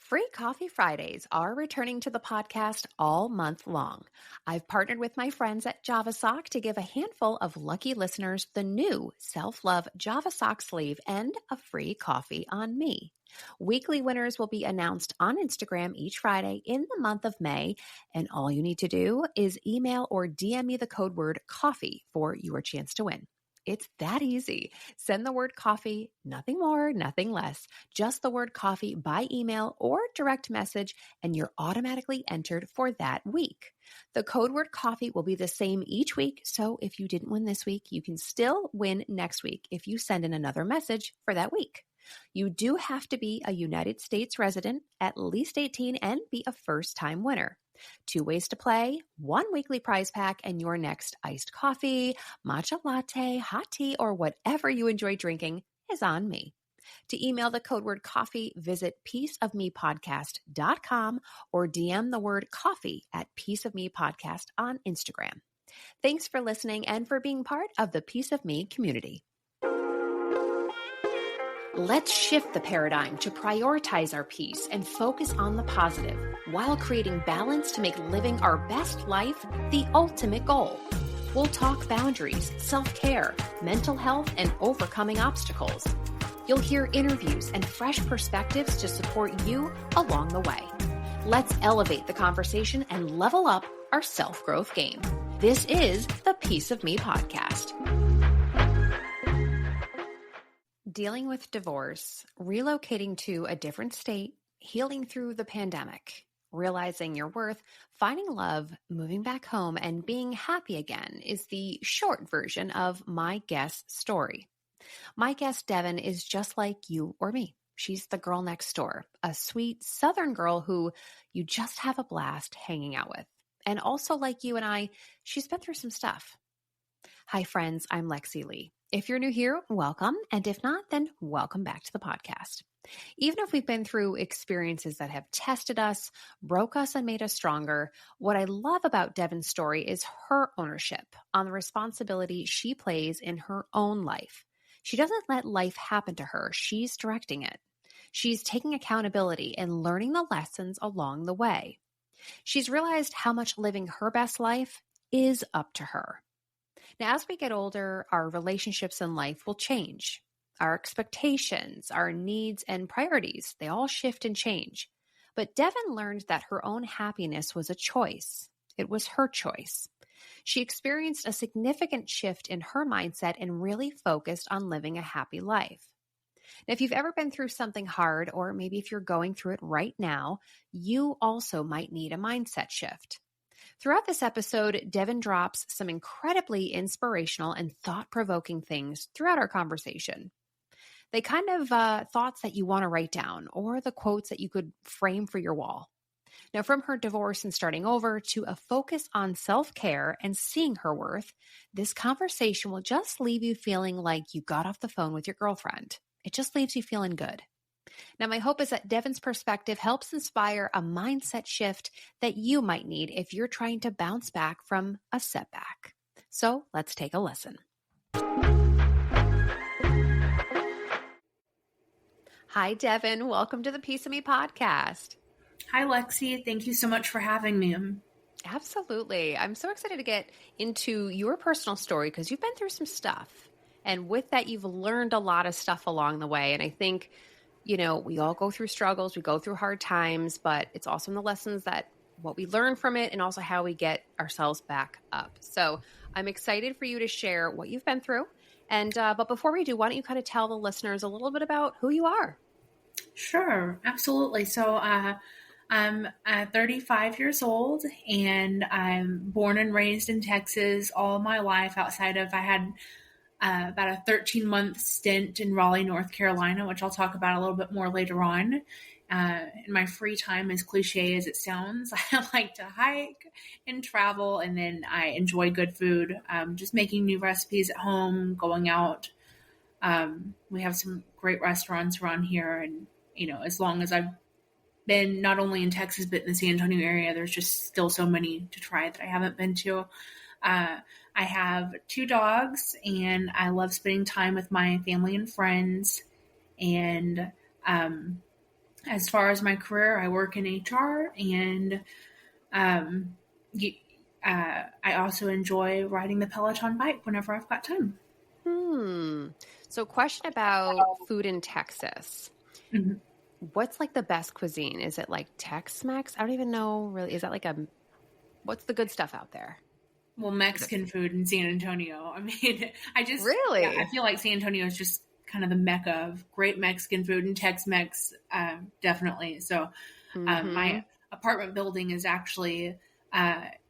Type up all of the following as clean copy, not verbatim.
Free Coffee Fridays are returning to the podcast all month long. I've partnered with my friends at Java Sock to give a handful of lucky listeners the new Self-Love Java Sock sleeve and a free coffee on me. Weekly winners will be announced on Instagram each Friday in the month of May, and all you need to do is email or DM me the code word coffee for your chance to win. It's that easy. Send the word coffee, nothing more, nothing less, just the word coffee by email or direct message, and you're automatically entered for that week. The code word coffee will be the same each week, so if you didn't win this week, you can still win next week if you send in another message for that week. You do have to be a United States resident, at least 18, and be a first-time winner. 2 ways to play, 1 weekly prize pack, and your next iced coffee, matcha latte, hot tea, or whatever you enjoy drinking is on me. To email the code word coffee, visit peaceofmepodcast.com or DM the word coffee at Piece of Me Podcast on Instagram. Thanks for listening and for being part of the Piece of Me community. Let's shift the paradigm to prioritize our peace and focus on the positive while creating balance to make living our best life the ultimate goal. We'll talk boundaries, self-care, mental health, and overcoming obstacles. You'll hear interviews and fresh perspectives to support you along the way. Let's elevate the conversation and level up our self-growth game. This is the Piece of Me podcast. Dealing with divorce, relocating to a different state, healing through the pandemic, realizing your worth, finding love, moving back home, and being happy again is the short version of my guest's story. My guest, Devin, is just like you or me. She's the girl next door, a sweet Southern girl who you just have a blast hanging out with. And also like you and I, she's been through some stuff. Hi, friends. I'm Lexy Lee. If you're new here, welcome. And if not, then welcome back to the podcast. Even if we've been through experiences that have tested us, broke us, and made us stronger, what I love about Devin's story is her ownership on the responsibility she plays in her own life. She doesn't let life happen to her. She's directing it. She's taking accountability and learning the lessons along the way. She's realized how much living her best life is up to her. Now, as we get older, our relationships in life will change. Our expectations, our needs, and priorities, they all shift and change. But Devin learned that her own happiness was a choice. It was her choice. She experienced a significant shift in her mindset and really focused on living a happy life. Now, if you've ever been through something hard, or maybe if you're going through it right now, you also might need a mindset shift. Throughout this episode, Devin drops some incredibly inspirational and thought-provoking things throughout our conversation. They kind of thoughts that you want to write down, or the quotes that you could frame for your wall. Now, from her divorce and starting over to a focus on self-care and seeing her worth, this conversation will just leave you feeling like you got off the phone with your girlfriend. It just leaves you feeling good. Now, my hope is that Devin's perspective helps inspire a mindset shift that you might need if you're trying to bounce back from a setback. So let's take a listen. Hi, Devin. Welcome to the Piece of Me podcast. Hi, Lexy. Thank you so much for having me. Absolutely. I'm so excited to get into your personal story because you've been through some stuff. And with that, you've learned a lot of stuff along the way. And I think, you know, we all go through struggles, we go through hard times, but it's also in the lessons that what we learn from it and also how we get ourselves back up. So I'm excited for you to share what you've been through. And but before we do, why don't you kind of tell the listeners a little bit about who you are? Sure, absolutely. So I'm 35 years old, and I'm born and raised in Texas all my life. Outside of, I had about a 13-month stint in Raleigh, North Carolina, which I'll talk about a little bit more later on. In my free time, as cliche as it sounds, I like to hike and travel, and then I enjoy good food, just making new recipes at home, going out. We have some great restaurants around here, and, you know, as long as I've been not only in Texas, but in the San Antonio area, there's just still so many to try that I haven't been to. I have 2 dogs, and I love spending time with my family and friends. And As far as my career, I work in HR, and um, I also enjoy riding the Peloton bike whenever I've got time. Hmm. So, question about food in Texas. Mhm. What's like the best cuisine? Is it like Tex-Mex? I don't even know really. Is that like what's the good stuff out there? Well, Is it Mexican food in San Antonio. I mean, yeah, I really? feel like San Antonio is just kind of the mecca of great Mexican food, and Tex-Mex, definitely. So, Mm-hmm. my apartment building is actually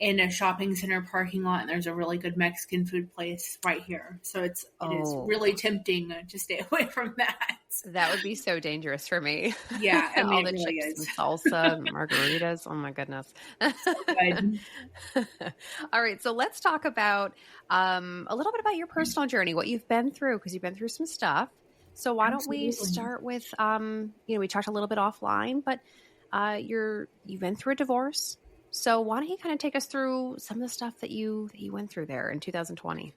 in a shopping center parking lot, and there's a really good Mexican food place right here. So it is Oh, really tempting to stay away from that. that would be so dangerous for me. Yeah, I All mean, the it really chips is. and salsa and margaritas. Oh my goodness. So good. All right, so let's talk about a little bit about your personal journey, what you've been through, because you've been through some stuff. So why don't we Absolutely. start with we talked a little bit offline, but you've been through a divorce. So why don't you kind of take us through some of the stuff that you went through there in 2020?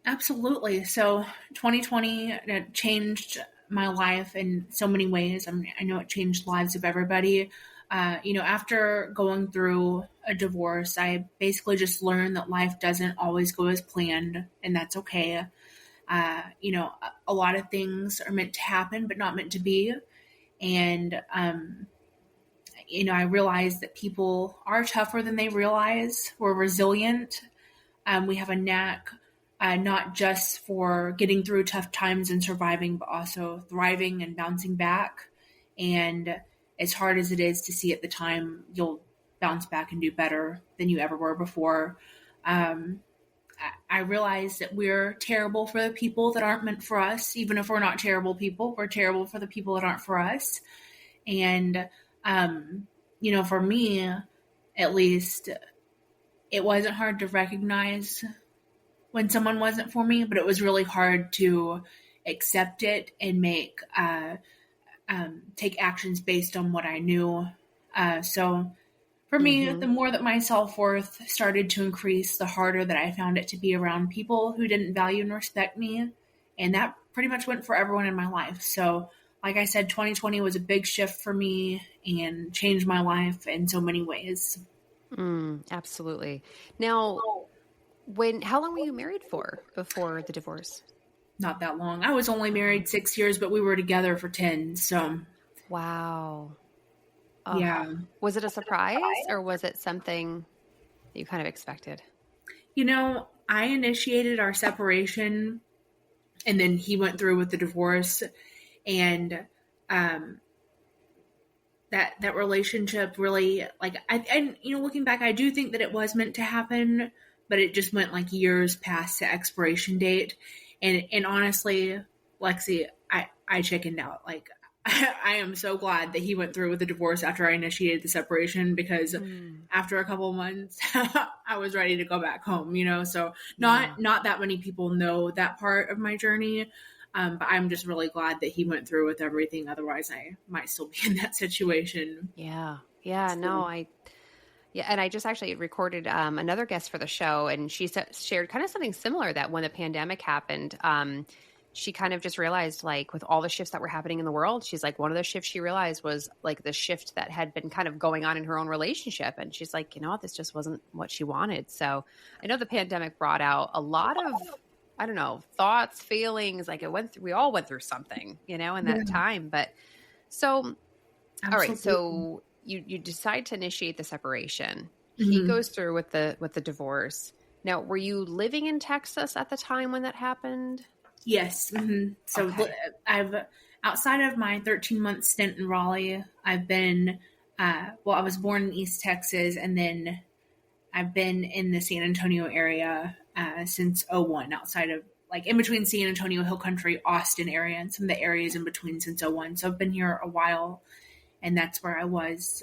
Absolutely. So 2020 changed my life in so many ways. I mean, I know it changed the lives of everybody. After going through a divorce, I basically just learned that life doesn't always go as planned, and that's okay. A lot of things are meant to happen, but not meant to be. And, I realized that people are tougher than they realize. We're resilient. We have a knack not just for getting through tough times and surviving, but also thriving and bouncing back. And as hard as it is to see at the time, you'll bounce back and do better than you ever were before. Um, I realize that we're terrible for the people that aren't meant for us. Even if we're not terrible people, we're terrible for the people that aren't for us. And, um, for me, at least, it wasn't hard to recognize when someone wasn't for me, but it was really hard to accept it and take actions based on what I knew. So for me, Mm-hmm. the more that my self worth started to increase, the harder that I found it to be around people who didn't value and respect me, and that pretty much went for everyone in my life. So, like I said, 2020 was a big shift for me and changed my life in so many ways. Absolutely. Now, how long were you married for before the divorce? Not that long. I was only Not long. married 6 years, but we were together for 10. So, Wow. Ugh. yeah. Was it a surprise or was it something that you kind of expected? I initiated our separation, and then he went through with the divorce, and um, that relationship really, like, looking back, I do think that it was meant to happen, but it just went like years past the expiration date. And honestly, Lexy, I chickened out. Like, I am so glad that he went through with the divorce after I initiated the separation, because Mm, after a couple of months, I was ready to go back home. So yeah. not that many people know that part of my journey. But I'm just really glad that he went through with everything. Otherwise, I might still be in that situation. Yeah. Yeah. No, So, yeah. And I just actually recorded another guest for the show, and she shared kind of something similar that when the pandemic happened, she kind of just realized, like, with all the shifts that were happening in the world, she's like, one of the shifts she realized was like the shift that had been kind of going on in her own relationship. And she's like, you know what, this just wasn't what she wanted. So I know the pandemic brought out a lot of, I don't know, thoughts, feelings, like we all went through something, in that yeah, time. But so, all right. absolutely. So you decide to initiate the separation. He Hmm. goes through with the divorce. Now, were you living in Texas at the time when that happened? Yes. So Okay. I've, outside of my 13-month stint in Raleigh, I've been, I was born in East Texas, and then I've been in the San Antonio area since '01, outside of, like, in between San Antonio, Hill Country, Austin area, and some of the areas in between since '01. So I've been here a while, and that's where I was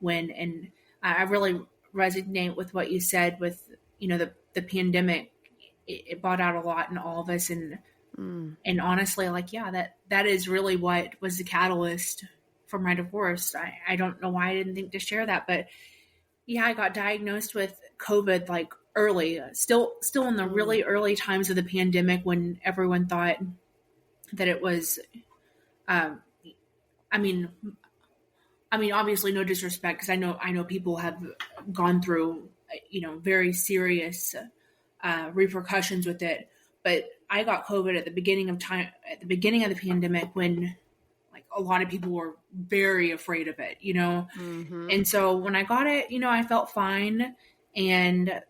and I really resonate with what you said with, the pandemic. It brought out a lot in all of us, Mm, honestly, like, yeah, that is really what was the catalyst for my divorce. I don't know why I didn't think to share that, but yeah, I got diagnosed with COVID, like, early, still in the mm, really early times of the pandemic, when everyone thought that it was, um, I mean, I mean, obviously no disrespect, because I know people have gone through, very serious repercussions with it. But I got COVID at the beginning of the pandemic, when like a lot of people were very afraid of it, Mm-hmm. And so when I got it, I felt fine, and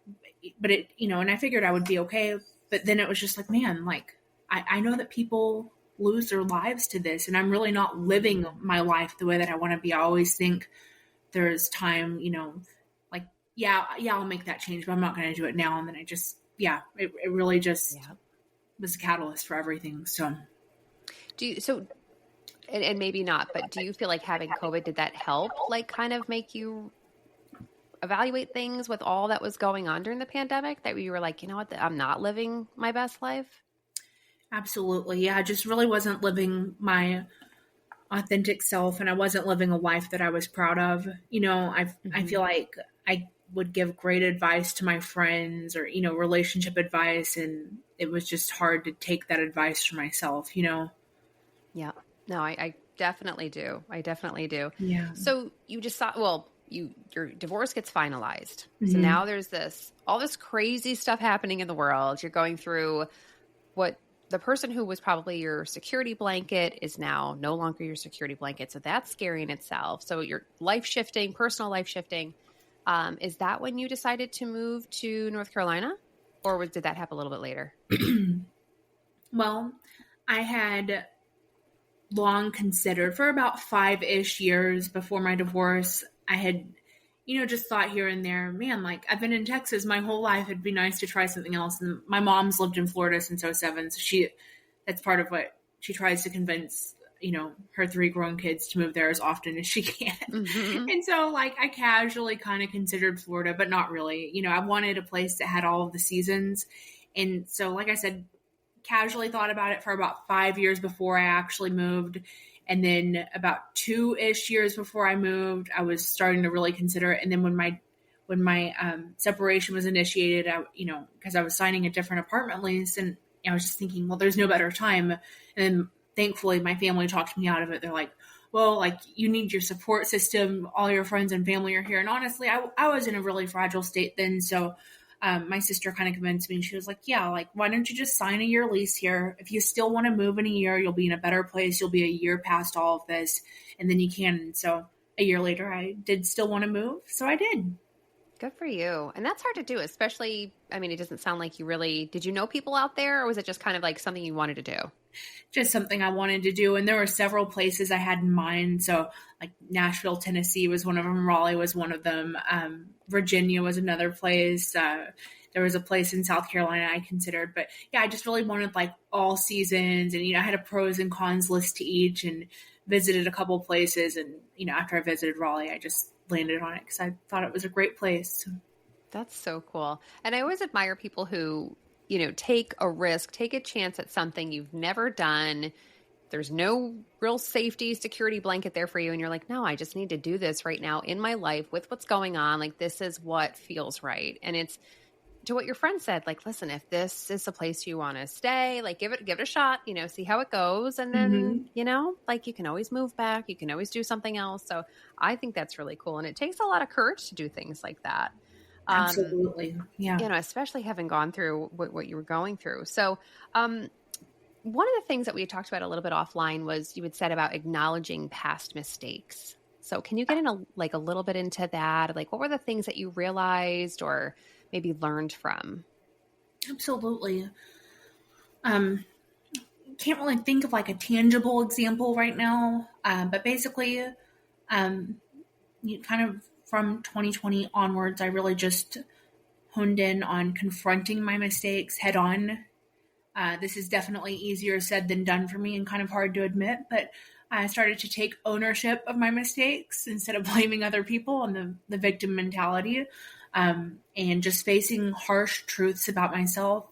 but it, and I figured I would be okay. But then it was just like, man, like I know that people lose their lives to this, and I'm really not living my life the way that I want to be. I always think there's time, like, yeah, I'll make that change, but I'm not going to do it now. And then it really just Yeah. was a catalyst for everything. So Do you, so, and maybe not, but do you feel like having COVID, did that help, like kind of make you evaluate things with all that was going on during the pandemic, that you were like, you know what, I'm not living my best life? absolutely. Yeah. I just really wasn't living my authentic self, and I wasn't living a life that I was proud of. I Mm-hmm. feel like I would give great advice to my friends, or, relationship advice, and it was just hard to take that advice for myself. Yeah. No, I definitely do. I definitely do. Yeah. So you just thought, well, your divorce gets finalized. So Hmm. now there's all this crazy stuff happening in the world. You're going through what the person who was probably your security blanket is now no longer your security blanket. So that's scary in itself. So your life shifting, personal life shifting. Is that when you decided to move to North Carolina, or did that happen a little bit later? Well, I had long considered for about 5-ish years before my divorce. I had, just thought here and there, man, like I've been in Texas my whole life. It'd be nice to try something else. And my mom's lived in Florida since '07. So that's part of what she tries to convince, her 3 grown kids to move there as often as she can. Mm-hmm. And so, like, I casually kind of considered Florida, but not really. I wanted a place that had all of the seasons. And so, like I said, casually thought about it for about 5 years before I actually moved. And then about 2-ish years before I moved, I was starting to really consider it. And then when my separation was initiated, because I was signing a different apartment lease, and I was just thinking, well, there's no better time. And then thankfully, my family talked me out of it. They're like, well, like, you need your support system. All your friends and family are here. And honestly, I was in a really fragile state then. So my sister kind of convinced me. She was like, yeah, like, why don't you just sign a year lease here? If you still want to move in a year, you'll be in a better place. You'll be a year past all of this, and then you can. And so a year later, I did still want to move. So I did. Good for you. And that's hard to do, especially, I mean, it doesn't sound like did you know people out there, or was it just kind of like something you wanted to do? Just something I wanted to do. And there were several places I had in mind. So, like, Nashville, Tennessee was one of them. Raleigh was one of them. Virginia was another place. There was a place in South Carolina I considered. But yeah, I just really wanted, like, all seasons. And, I had a pros and cons list to each, and visited a couple places. And, after I visited Raleigh, I just landed on it because I thought it was a great place. That's so cool. And I always admire people who, take a risk, take a chance at something you've never done. There's no real safety, security blanket there for you. And you're like, no, I just need to do this right now in my life with what's going on. Like, this is what feels right. And it's to what your friend said, like, listen, if this is a place you want to stay, like, give it a shot, see how it goes. And then, Mm-hmm. like, you can always move back. You can always do something else. So I think that's really cool. And it takes a lot of courage to do things like that. Um, Absolutely. Yeah. especially having gone through what you were going through. So, one of the things that we had talked about a little bit offline was you had said about acknowledging past mistakes. So can you get in a little bit into that? Like, what were the things that you realized or maybe learned from? Absolutely. Um, can't really think of like a tangible example right now, but basically, um, kind of from 2020 onwards, I really just honed in on confronting my mistakes head on. This is definitely easier said than done for me, and kind of hard to admit, but I started to take ownership of my mistakes instead of blaming other people and the victim mentality, and just facing harsh truths about myself.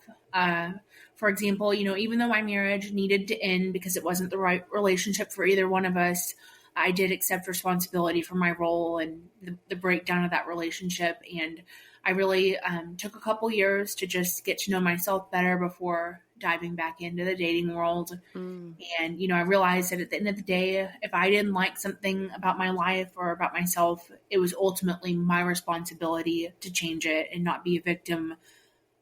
For example, even though my marriage needed to end because it wasn't the right relationship for either one of us, I did accept responsibility for my role and the breakdown of that relationship. And I really took a couple years to just get to know myself better before diving back into the dating world. Mm. And, I realized that at the end of the day, if I didn't like something about my life or about myself, it was ultimately my responsibility to change it and not be a victim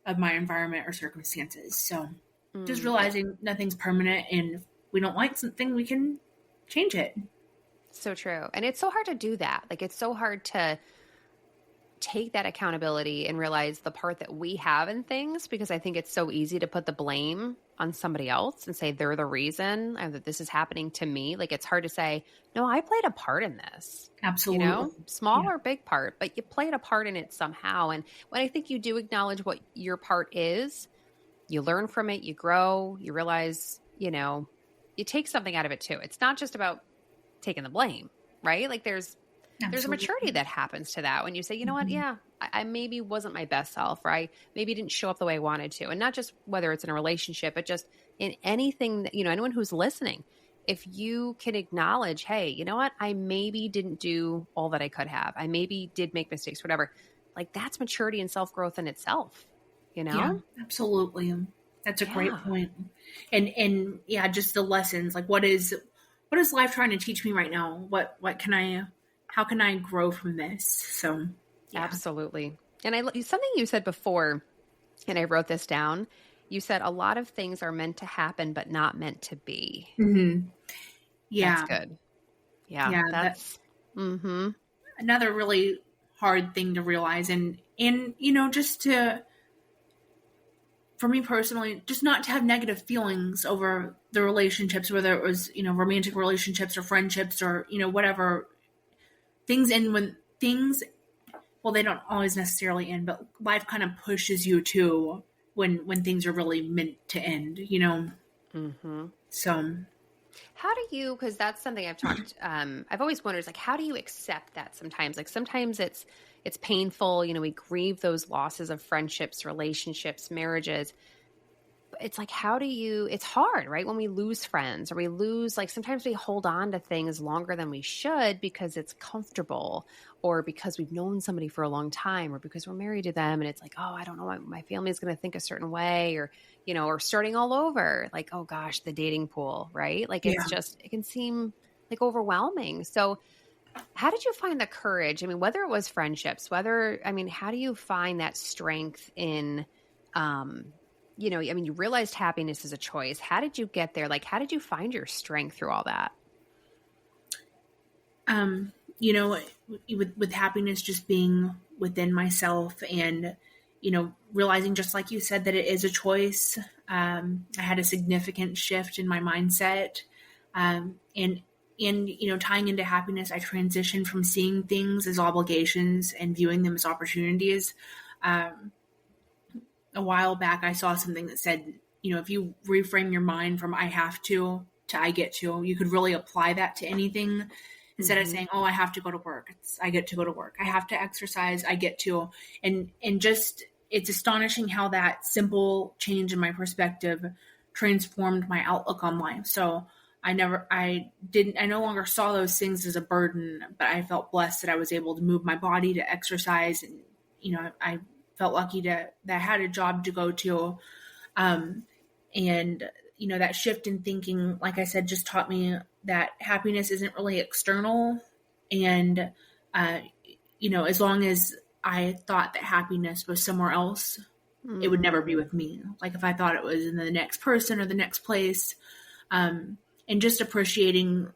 of my environment or circumstances. So just Mm. realizing nothing's permanent, and if we don't like something, we can change it. So true. And it's so hard to do that. Like, it's so hard to take that accountability and realize the part that we have in things, because I think it's so easy to put the blame on somebody else and say they're the reason that this is happening to me. Like, it's hard to say, no, I played a part in this, Absolutely. small Yeah. or big part, but you played a part in it somehow. And when I think you do acknowledge what your part is, you learn from it, you grow, you realize, you take something out of it too. It's not just about taking the blame, right? Like, there's a maturity Absolutely. that happens to that when you say, you know what, Mhm. yeah, I maybe wasn't my best self, or I maybe didn't show up the way I wanted to. And not just whether it's in a relationship, but just in anything that, anyone who's listening, if you can acknowledge, hey, you know what, I maybe didn't do all that I could have. I maybe did make mistakes, whatever. Like, that's maturity and self-growth in itself, you Yeah, know? absolutely. That's a great Yeah. point. And yeah, just the lessons. Like, what is life trying to teach me right now? What can I how can I grow from this? So, yeah. Absolutely. And something you said before, and I wrote this down. You said a lot of things are meant to happen, but not meant to be. Mhm. That's Yeah. good. Yeah, Yeah, that that's mm-hmm. another really hard thing to realize, and just to, for me personally, just not to have negative feelings over the relationships, whether it was, romantic relationships or friendships or, whatever things. And when things, well, they don't always necessarily end, but life kind of pushes you to when things are really meant to end. Mm-hmm. So, How do you, because that's something I've always wondered, is like, how do you accept that sometimes? Like, sometimes it's painful, we grieve those losses of friendships, relationships, marriages. It's like, it's hard, right? When we lose friends, or we lose, like, sometimes we hold on to things longer than we should because it's comfortable, or because we've known somebody for a long time, or because we're married to them. And it's like, oh, I don't know what my family is going to think a certain way, or starting all over, like, oh gosh, the dating pool, right? Like, yeah. it can seem like overwhelming. So how did you find the courage? I mean, whether it was friendships, how do you find that strength in, you realized happiness is a choice. How did you get there? Like, how did you find your strength through all that? um you know with happiness just being within myself, and realizing, just like you said, that it is a choice. I had a significant shift in my mindset, and tying into happiness, I transitioned from seeing things as obligations and viewing them as opportunities. um, a while back, I saw something that said, if you reframe your mind from I have to I get to, you could really apply that to anything. Instead of Mm-hmm. saying, oh, I have to go to work, I get to go to work. I have to exercise, I get to. And just, it's astonishing how that simple change in my perspective transformed my outlook on life. So I no longer saw those things as a burden, but I felt blessed that I was able to move my body, to exercise, and I felt lucky that I had a job to go to. Um, and that shift in thinking, like I said, just taught me that happiness isn't really external. And uh, as long as I thought that happiness was somewhere else, it would never be Mm. with me. Like, if I thought it was in the next person or the next place, um, and just appreciating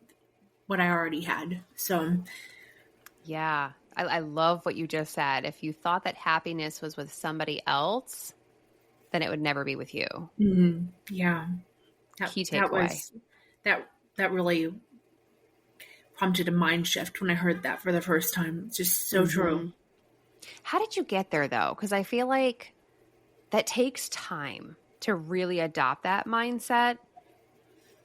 what I already had. So, Yeah. I love what you just said. If you thought that happiness was with somebody else, then it would never be with you. yeah, that Key that takeaway. was that really prompted a mind shift when I heard that for the first time. It's just so true. Mm-hmm. How did you get there though? Because I feel like that takes time to really adopt that mindset.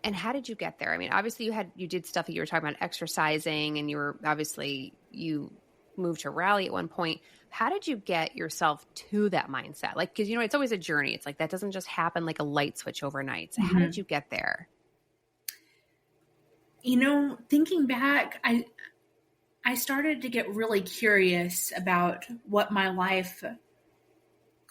And how did you get there? I mean, obviously you did stuff that you were talking about, exercising, and you moved to rally at one point. How did you get yourself to that mindset? Like, because it's always a journey. It's like that doesn't just happen like a light switch overnight. So how did Mhm. you get there? Thinking back, I started to get really curious about what my life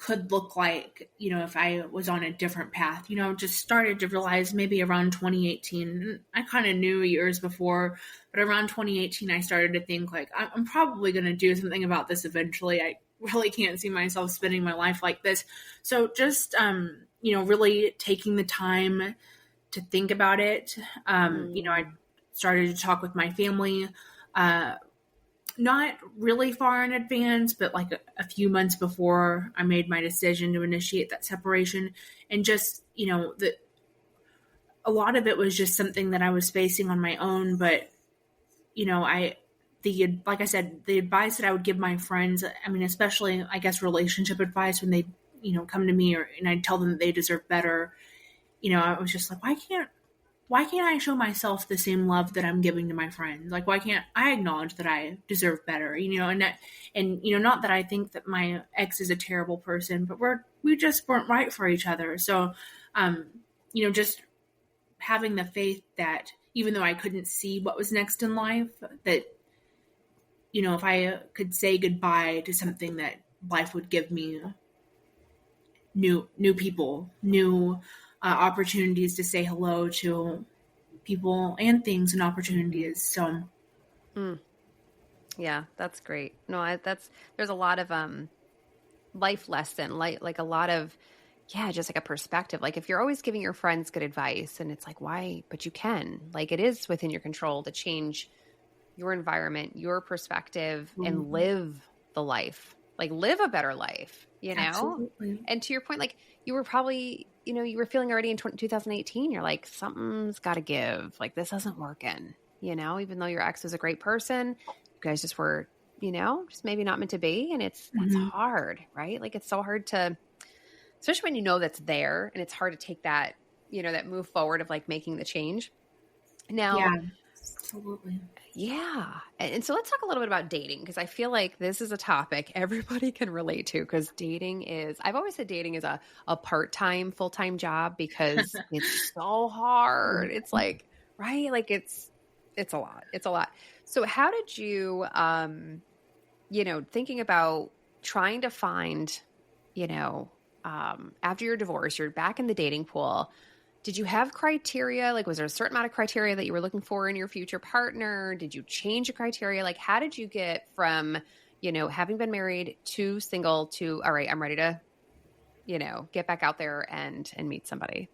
could look like, if I was on a different path, just started to realize maybe around 2018. I kind of knew years before, but around 2018, I started to think like, I'm probably going to do something about this eventually. I really can't see myself spending my life like this. So just, really taking the time to think about it. I started to talk with my family, not really far in advance, but like a few months before I made my decision to initiate that separation. And just, a lot of it was just something that I was facing on my own. But, like I said, the advice that I would give my friends, I mean, especially, I guess, relationship advice when they, come to me and I tell them that they deserve better, I was just like, why can't I show myself the same love that I'm giving to my friends? Like, why can't I acknowledge that I deserve better? Not that I think that my ex is a terrible person, but we just weren't right for each other. So, just having the faith that even though I couldn't see what was next in life, that, if I could say goodbye to something, that life would give me new people, new opportunities to say hello to people and things and opportunities. So, yeah, that's great. No, there's a lot of life lesson, like a lot of, yeah, just like a perspective. Like if you're always giving your friends good advice, and it's like, why? But you can, like, it is within your control to change your environment, your perspective, and live the life, like live a better life, Absolutely. And to your point, like you were probably, you were feeling already in 2018, you're like, something's got to give. Like this isn't working, even though your ex was a great person, you guys just were, just maybe not meant to be. And that's hard, right? Like it's so hard to, especially when that's there, and it's hard to take that, that move forward of like making the change. Now, yeah, absolutely. Yeah. And so let's talk a little bit about dating, because I feel like this is a topic everybody can relate to, because I've always said dating is a part-time, full-time job, because it's so hard. It's like, right? Like it's a lot. It's a lot. So how did you, thinking about trying to find, after your divorce, you're back in the dating pool. Did you have criteria? Like, was there a certain amount of criteria that you were looking for in your future partner? Did you change your criteria? Like, how did you get from, having been married to single to, all right, I'm ready to, get back out there and meet somebody?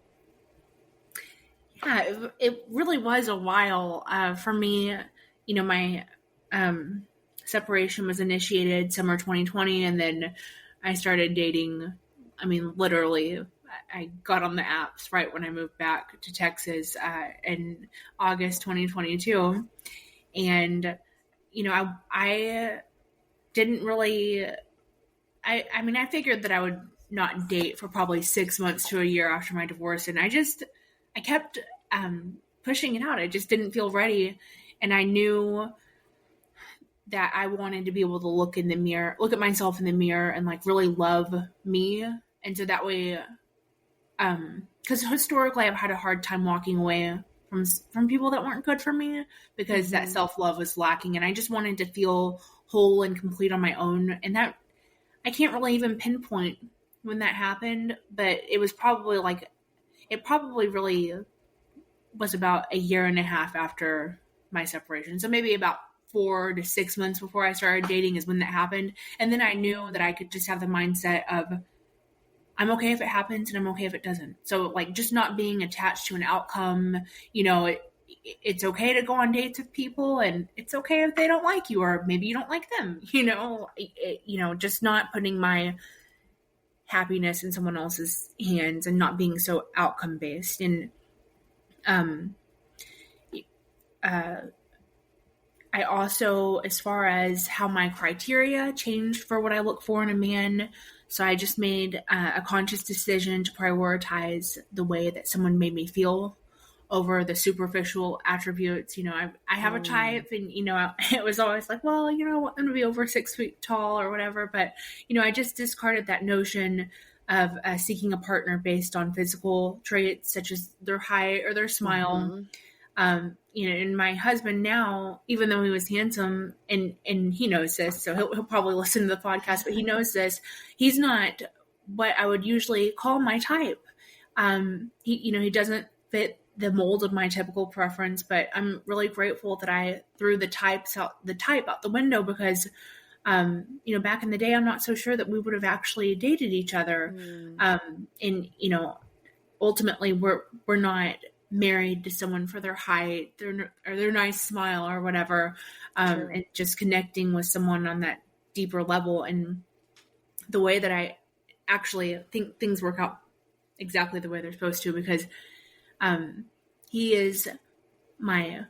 Yeah, it really was a while for me. My separation was initiated summer 2020, and then I started dating. I mean, literally, I got on the apps right when I moved back to Texas in August 2022. And, I didn't really, I mean, I figured that I would not date for probably 6 months to a year after my divorce. And I kept pushing it out. I just didn't feel ready. And I knew that I wanted to be able to look at myself in the mirror and like really love me. And so that way, because historically I've had a hard time walking away from people that weren't good for me, because that self-love was lacking, and I just wanted to feel whole and complete on my own. And that I can't really even pinpoint when that happened, but it probably really was about a year and a half after my separation. So maybe about 4 to 6 months before I started dating is when that happened. And then I knew that I could just have the mindset of, I'm okay if it happens and I'm okay if it doesn't. So like just not being attached to an outcome, it's okay to go on dates with people, and it's okay if they don't like you, or maybe you don't like them, just not putting my happiness in someone else's hands and not being so outcome based. And, I also, as far as how my criteria changed for what I look for in a man, so I just made a conscious decision to prioritize the way that someone made me feel over the superficial attributes. I have a type, and, it was always like, well, I want them to be over 6 feet tall or whatever. But, I just discarded that notion of seeking a partner based on physical traits, such as their height or their smile. And my husband now, even though he was handsome, and he knows this, so he'll probably listen to the podcast, but he knows this, he's not what I would usually call my type. He doesn't fit the mold of my typical preference, but I'm really grateful that I threw the type out the window because, back in the day, I'm not so sure that we would have actually dated each other. Mm. And ultimately we're not married to someone for their height, their nice smile or whatever. And just connecting with someone on that deeper level, and the way that I actually think things work out exactly the way they're supposed to, because he is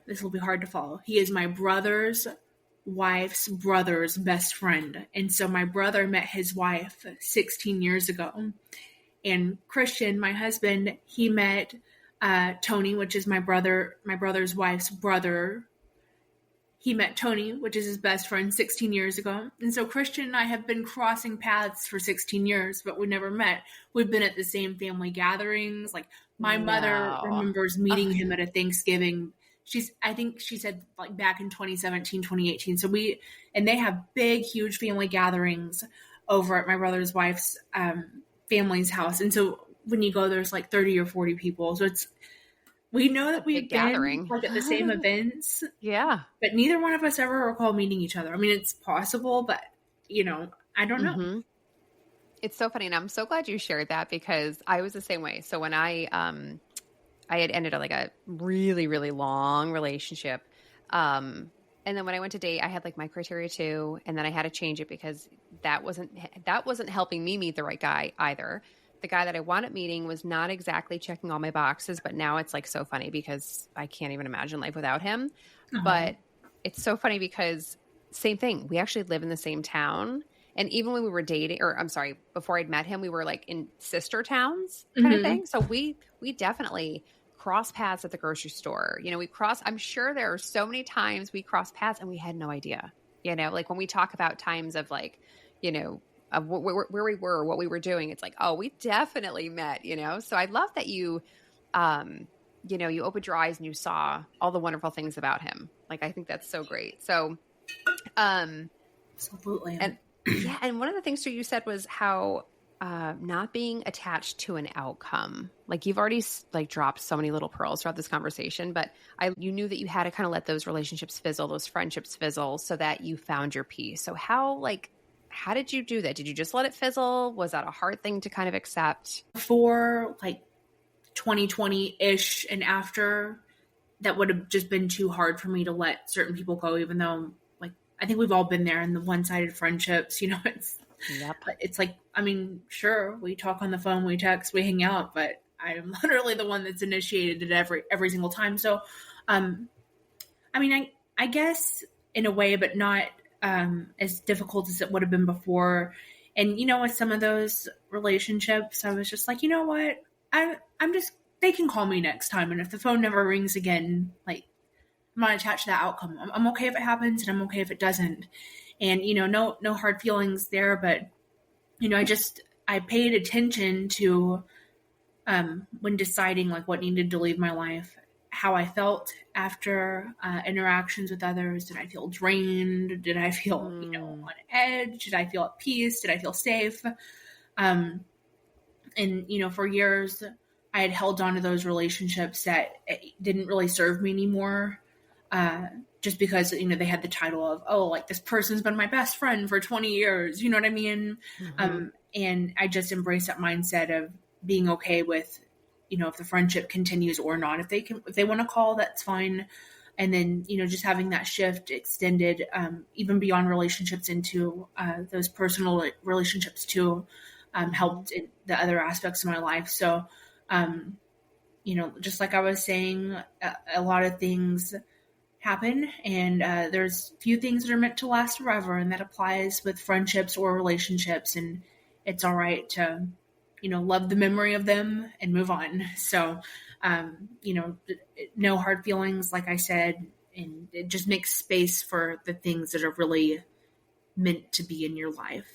this will be hard to follow. He is my brother's wife's brother's best friend. And so my brother met his wife 16 years ago. And Christian, my husband, he met Tony, which is my brother's wife's brother. He met Tony, which is his best friend, 16 years ago. And so Christian and I have been crossing paths for 16 years, but we never met. We've been at the same family gatherings. Like, my mother remembers meeting him at a Thanksgiving. I think she said like back in 2017, 2018. So they have big, huge family gatherings over at my brother's wife's family's house. And so when you go, there's like 30 or 40 people. So we know that we've been like at the same events. Yeah. But neither one of us ever recall meeting each other. I mean, it's possible, but I don't know. It's so funny. And I'm so glad you shared that, because I was the same way. So when I had ended like a really, really long relationship. And then when I went to date, I had like my criteria too. And then I had to change it because that wasn't helping me meet the right guy either. The guy that I wanted meeting was not exactly checking all my boxes, but now it's like so funny because I can't even imagine life without him. But it's so funny because same thing. We actually live in the same town. And even when we were dating, or I'm sorry, before I'd met him, we were like in sister towns kind of thing. So we definitely cross paths at the grocery store. I'm sure there are so many times we crossed paths and we had no idea, like when we talk about times of like, of where we were, what we were doing, it's like, oh, we definitely met, So I love that you opened your eyes and you saw all the wonderful things about him. Like, I think that's so great. So, absolutely. And yeah. And one of the things too you said was how, not being attached to an outcome. Like, you've already like dropped so many little pearls throughout this conversation, but you knew that you had to kind of let those relationships fizzle, those friendships fizzle, so that you found your peace. So how did you do that? Did you just let it fizzle? Was that a hard thing to kind of accept? For like 2020-ish and after, that would have just been too hard for me to let certain people go, even though, like, I think we've all been there in the one-sided friendships, it's like, I mean, sure, we talk on the phone, we text, we hang out, but I'm literally the one that's initiated it every single time. So, I mean, I guess in a way, but not as difficult as it would have been before. And, with some of those relationships, I was just like, you know what? They can call me next time. And if the phone never rings again, like, I'm not attached to that outcome. I'm okay if it happens, and I'm okay if it doesn't. And, no hard feelings there, but, I paid attention to, when deciding like what needed to leave my life, how I felt after interactions with others. Did I feel drained? Did I feel, on edge? Did I feel at peace? Did I feel safe? And, for years I had held on to those relationships that didn't really serve me anymore. Just because, they had the title of, oh, like, this person's been my best friend for 20 years. You know what I mean? And I just embraced that mindset of being okay with, if the friendship continues or not. If they want to call, that's fine. And then, just having that shift extended, even beyond relationships into those personal relationships too, helped in the other aspects of my life. So, just like I was saying, a lot of things happen, and there's few things that are meant to last forever, and that applies with friendships or relationships. And it's all right to, love the memory of them and move on. So, no hard feelings, like I said, and it just makes space for the things that are really meant to be in your life.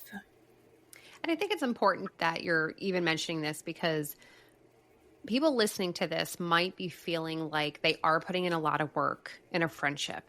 And I think it's important that you're even mentioning this, because people listening to this might be feeling like they are putting in a lot of work in a friendship,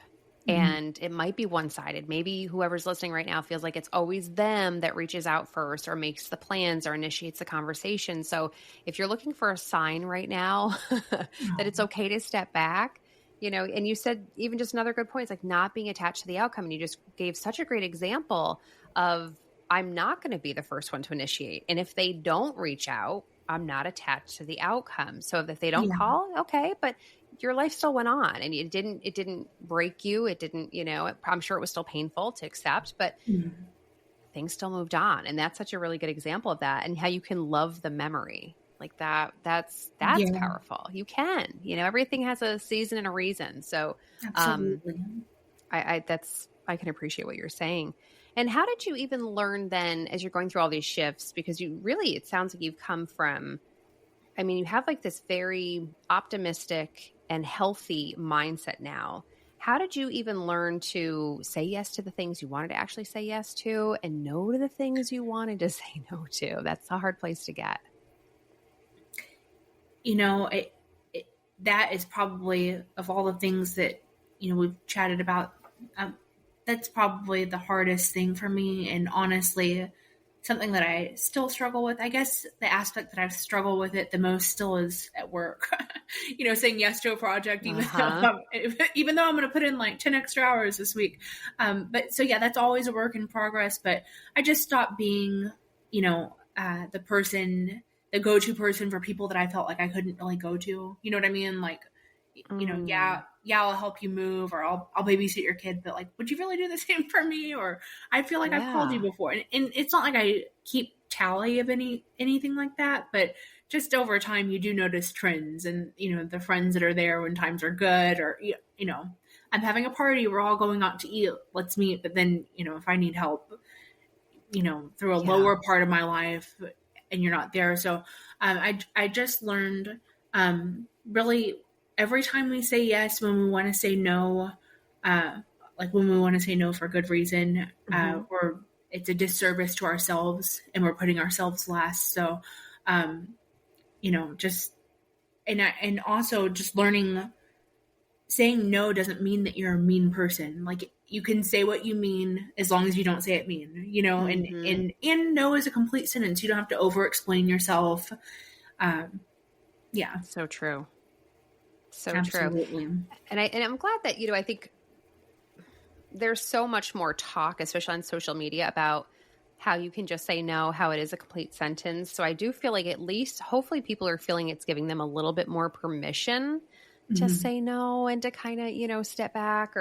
Mhm. And it might be one-sided. Maybe whoever's listening right now feels like it's always them that reaches out first or makes the plans or initiates the conversation. So if you're looking for a sign right now that it's Oh, okay to step back, and you said even just another good point, it's like not being attached to the outcome. And you just gave such a great example of I'm not going to be the first one to initiate. And if they don't reach out, I'm not attached to the outcome. So if they don't yeah. call, okay, but your life still went on and it didn't break you. It didn't, I'm sure it was still painful to accept, but Mhm. things still moved on. And that's such a really good example of that and how you can love the memory like that. That's Yeah, powerful. You can, everything has a season and a reason. So, um, absolutely. I can appreciate what you're saying. And how did you even learn then as you're going through all these shifts? Because it sounds like you've come from, you have like this very optimistic and healthy mindset now. How did you even learn to say yes to the things you wanted to actually say yes to and no to the things you wanted to say no to? That's a hard place to get. You know, it that is probably of all the things that we've chatted about. Um, that's probably the hardest thing for me, and honestly, something that I still struggle with. I guess the aspect that I've struggled with it the most still is at work. Saying yes to a project, even though Uh-huh. even though I'm going to put in like 10 extra hours this week. But so yeah, that's always a work in progress. But I just stopped being, the person, the go-to person for people that I felt like I couldn't really go to. You know what I mean? Like, Mm, yeah, I'll help you move, or I'll babysit your kid, but like, would you really do the same for me? Or I feel like I've called you yeah. before, and it's not like I keep tally of anything like that, but just over time, you do notice trends, and the friends that are there when times are good, or I'm having a party, we're all going out to eat, let's meet. But then if I need help, through a Yeah. lower part of my life, and you're not there. So I just learned, really, every time we say yes, when we want to say no, uh, like when we want to say no for good reason, Hmm. or it's a disservice to ourselves and we're putting ourselves last. So, um, just, and also just learning, saying no doesn't mean that you're a mean person. Like, you can say what you mean as long as you don't say it mean, and Hmm. and no is a complete sentence. You don't have to over explain yourself. Um, yeah, So true. So true. absolutely. And I'm glad that, I think there's so much more talk, especially on social media, about how you can just say no, how it is a complete sentence. So I do feel like at least hopefully people are feeling it's giving them a little bit more permission to Mhm. say no and to kind of, step back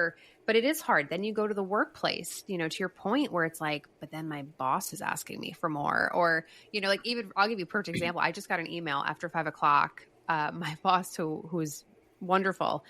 but it is hard. Then you go to the workplace, to your point where it's like, but then my boss is asking me for more or, like even I'll give you a perfect example. I just got an email after 5 o'clock. My boss who's wonderful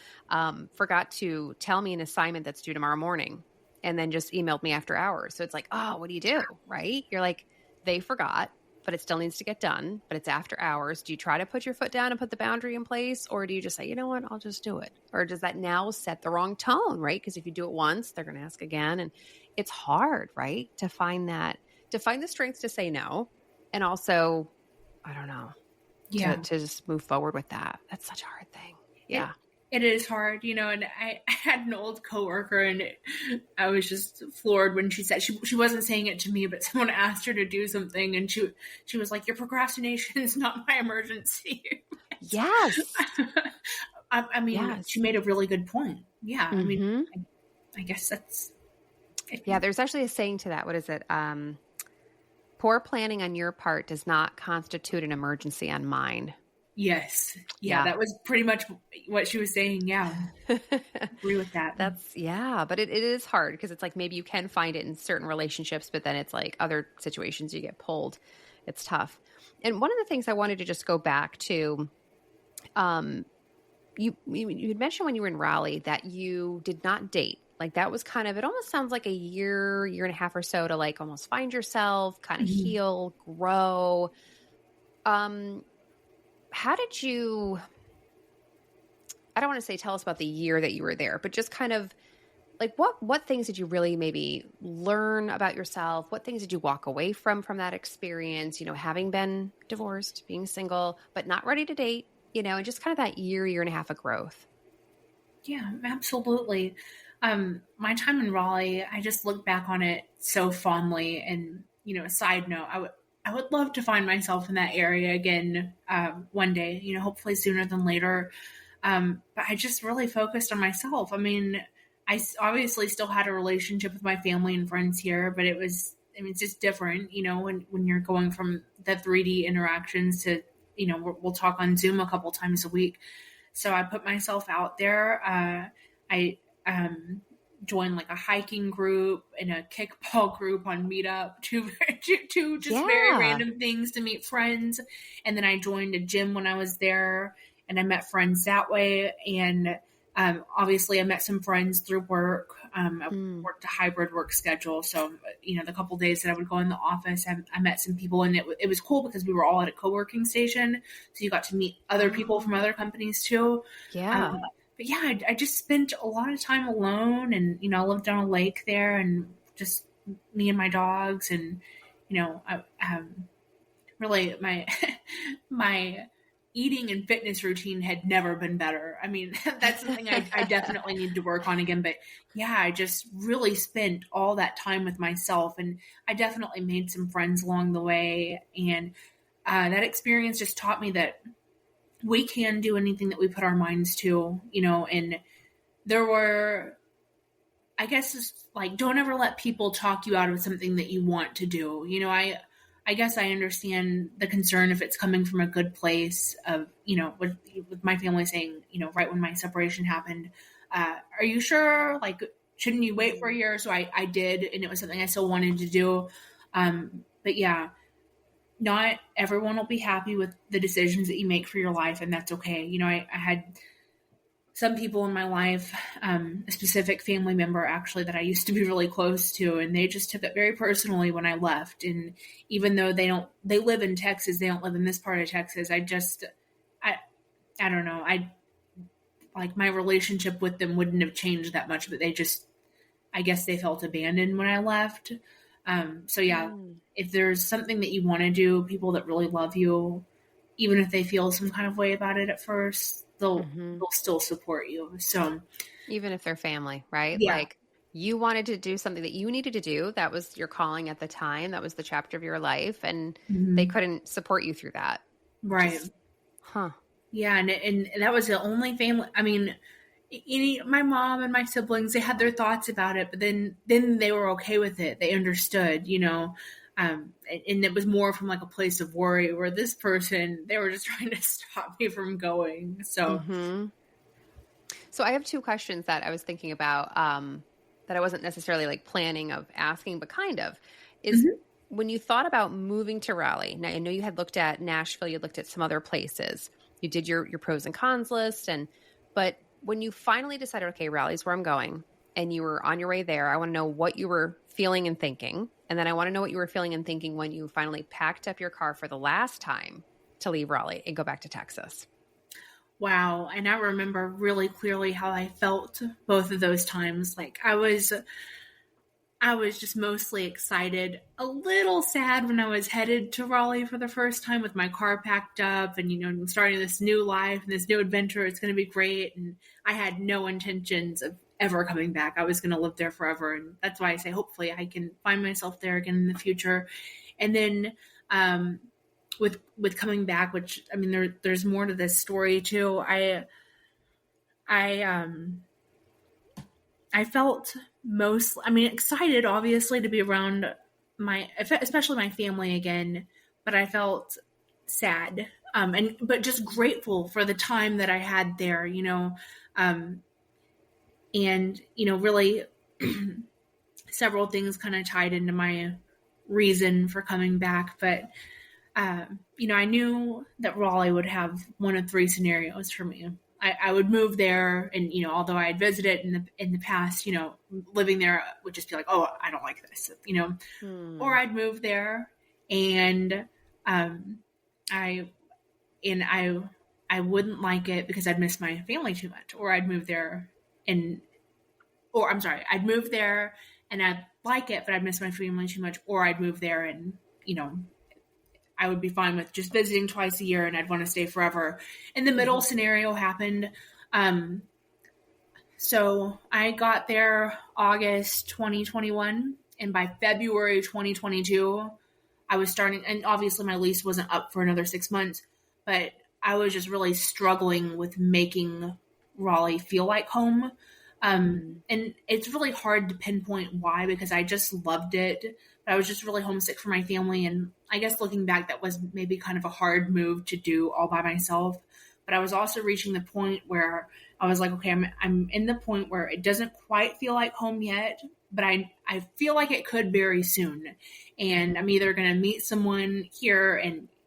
forgot to tell me an assignment that's due tomorrow morning and then just emailed me after hours. So it's like, oh, what do you do? Right? You're like, they forgot, but it still needs to get done, but it's after hours. Do you try to put your foot down and put the boundary in place? Or do you just say, you know what, I'll just do it? Or does that now set the wrong tone, right? Because if you do it once, they're going to ask again. And it's hard, right? To find the strength to say no. And also, I don't know, to Yeah, just move forward with that. That's such a hard thing. Yeah. it is hard, and I had an old coworker, and I was just floored when she said, she wasn't saying it to me, but someone asked her to do something, and she was like, "Your procrastination is not my emergency." Yes. I mean, she Yes. made a really good point. Yeah, I mean, Hmm. I guess that's it. Yeah, there's actually a saying to that. What is it? Poor planning on your part does not constitute an emergency on mine. Yes, yeah, Yeah. that was pretty much what she was saying. Yeah, agree with that. Yeah, but it is hard because it's like maybe you can find it in certain relationships, but then it's like other situations you get pulled. It's tough. And one of the things I wanted to just go back to, um, you had mentioned when you were in Raleigh that you did not date. Like that was kind of, it almost sounds like a year and a half or so to like almost find yourself, kind of Mhm. heal, grow. Um, how did you, I don't want to say tell us about the year that you were there, but just kind of like what things did you really maybe learn about yourself? What things did you walk away from that experience, having been divorced, being single, but not ready to date, and just kind of that year and a half of growth. Yeah, absolutely. My time in Raleigh, I just look back on it so fondly. And, a side note, I would love to find myself in that area again one day, hopefully sooner than later. But I just really focused on myself. I mean, obviously still had a relationship with my family and friends here, but it's just different, when you're going from the 3D interactions to, we'll talk on Zoom a couple times a week. So I put myself out there. I joined like a hiking group and a kickball group on Meetup, two just very Yeah. random things to meet friends. And then I joined a gym when I was there, and I met friends that way. And obviously, I met some friends through work. I Mm. worked a hybrid work schedule, so the couple days that I would go in the office, I met some people, and it was cool because we were all at a co-working station, so you got to meet other people from Oh, other companies too. Um, yeah. but yeah, I just spent a lot of time alone, and I lived on a lake there, and just me and my dogs, and really my my eating and fitness routine had never been better. I mean, that's something I definitely need to work on again. But yeah, I just really spent all that time with myself, and I definitely made some friends along the way. And that experience just taught me that we can do anything that we put our minds to, and there were, I guess, it's like, don't ever let people talk you out of something that you want to do. I guess I understand the concern if it's coming from a good place of, with my family saying, right when my separation happened, are you sure? Like, shouldn't you wait for a Mm. year? So I did, and it was something I still wanted to do. But yeah, not everyone will be happy with the decisions that you make for your life, and that's okay. I had some people in my life, a specific family member actually that I used to be really close to, and they just took it very personally when I left. And even though they live in Texas, they don't live in this part of Texas. I, I don't know. I like my relationship with them wouldn't have changed that much, but I guess they felt abandoned when I left. So yeah, Mm. if there's something that you want to do, people that really love you, even if they feel some kind of way about it at first, Hmm. they'll still support you. So Even if they're family, right? yeah. Like you wanted to do something that you needed to do. That was your calling at the time. That was the chapter of your life. And they Mhm. couldn't support you through that, which Right. is, huh. Yeah, and that was the only family. I mean, my mom and my siblings, they had their thoughts about it, but then they were okay with it. They understood, and it was more from like a place of worry. Where this person, they were just trying to stop me from going. So, Hmm. So I have two questions that I was thinking about that I wasn't necessarily like planning of asking, but kind of is mhm. when you thought about moving to Raleigh. Now I know you had looked at Nashville, you looked at some other places. You did your pros and cons list, but when you finally decided, okay, Raleigh's where I'm going, and you were on your way there, I want to know what you were feeling and thinking, and then I want to know what you were feeling and thinking when you finally packed up your car for the last time to leave Raleigh and go back to Texas. Wow, and I remember really clearly how I felt both of those times. Like I was just mostly excited, a little sad when I was headed to Raleigh for the first time with my car packed up and, I'm starting this new life and this new adventure. It's going to be great. And I had no intentions of ever coming back. I was going to live there forever. And that's why I say, hopefully, I can find myself there again in the future. And then, with coming back, which I mean, there's more to this story too. I I felt I mean, excited obviously to be around especially my family again, but I felt sad. But just grateful for the time that I had there, um, and, really several things kind of tied into my reason for coming back. But, I knew that Raleigh would have one of three scenarios for me. I would move there, and although I had visited in the past, living there would just be like, oh, I don't like this, or Hmm. I'd move there, and um, I and I wouldn't like it because I'd miss my family too much, or I'd move there and or I'm sorry, I'd move there and I'd like it, but I'd miss my family too much, or I'd move there and you know I would be fine with just visiting twice a year and I'd want to stay forever. And the middle Hmm. scenario happened. Um, So I got there August 2021, and by February 2022, I was starting, and obviously my lease wasn't up for another 6 months, but I was just really struggling with making Raleigh feel like home. Mm. And it's really hard to pinpoint why, because I just loved it, but I was just really homesick for my family. And I guess looking back, that was maybe kind of a hard move to do all by myself. But I was also reaching the point where I was like, okay, I'm in the point where it doesn't quite feel like home yet, but I feel like it could very soon. And I'm either going to meet someone here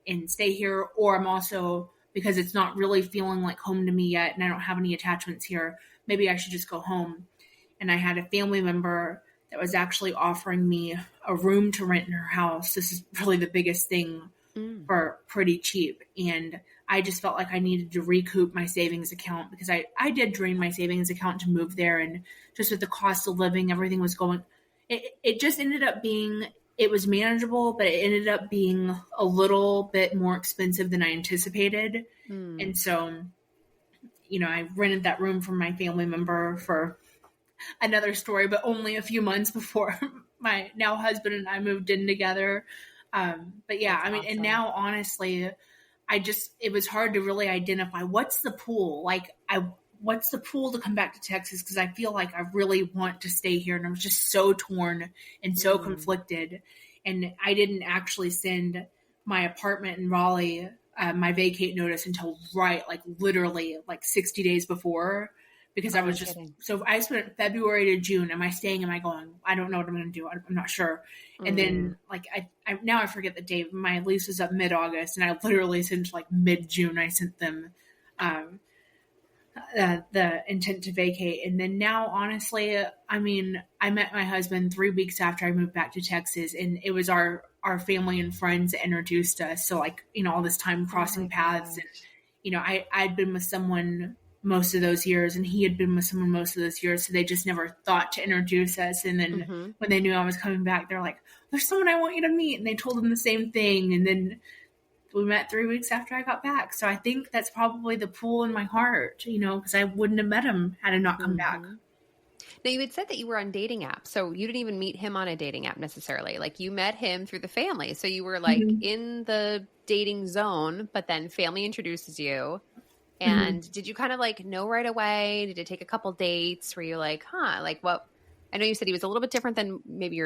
and stay here, or I'm also, because it's not really feeling like home to me yet and I don't have any attachments here, maybe I should just go home. And I had a family member that was actually offering me a room to rent in her house. This is really the biggest thing, Mm. for pretty cheap. And I just felt like I needed to recoup my savings account, because I did drain my savings account to move there. And just with the cost of living, everything was going, it just ended up being, it was manageable, but it ended up being a little bit more expensive than I anticipated. Mm. And so, I rented that room from my family member for another story, but only a few months before my now husband and I moved in together. But yeah, That's I mean, and awesome. now honestly, it was hard to really identify what's the pool. What's the pool to come back to Texas? Because I feel like I really want to stay here. And I was just so torn and so Mm. conflicted. And I didn't actually send my apartment in Raleigh, my vacate notice, until literally like 60 days before, because I Oh, no was just, kidding. so I spent February to June. Am I staying? Am I going? I don't know what I'm going to do. I'm not sure. And Mm. then I now I forget the date. My lease was up mid August, and I literally sent like mid June. I sent them um, the intent to vacate. And then now, honestly, I mean, I met my husband 3 weeks after I moved back to Texas, and it was our family and friends that introduced us. So all this time Oh my crossing paths, and gosh. I'd been with someone most of those years, and he had been with someone most of those years, so they just never thought to introduce us. And then Mm-hmm. when they knew I was coming back, they're like, there's someone I want you to meet, and they told them the same thing. And then we met 3 weeks after I got back. So I think that's probably the pool in my heart, because I wouldn't have met him had I not come back. Mm-hmm. Now, you had said that you were on dating apps, so you didn't even meet him on a dating app necessarily. Like you met him through the family. So you were like Mm-hmm. in the dating zone, but then family introduces you. Mm-hmm. And did you kind of like know right away? Did it take a couple dates? Were you like, huh, like what? I know you said he was a little bit different than maybe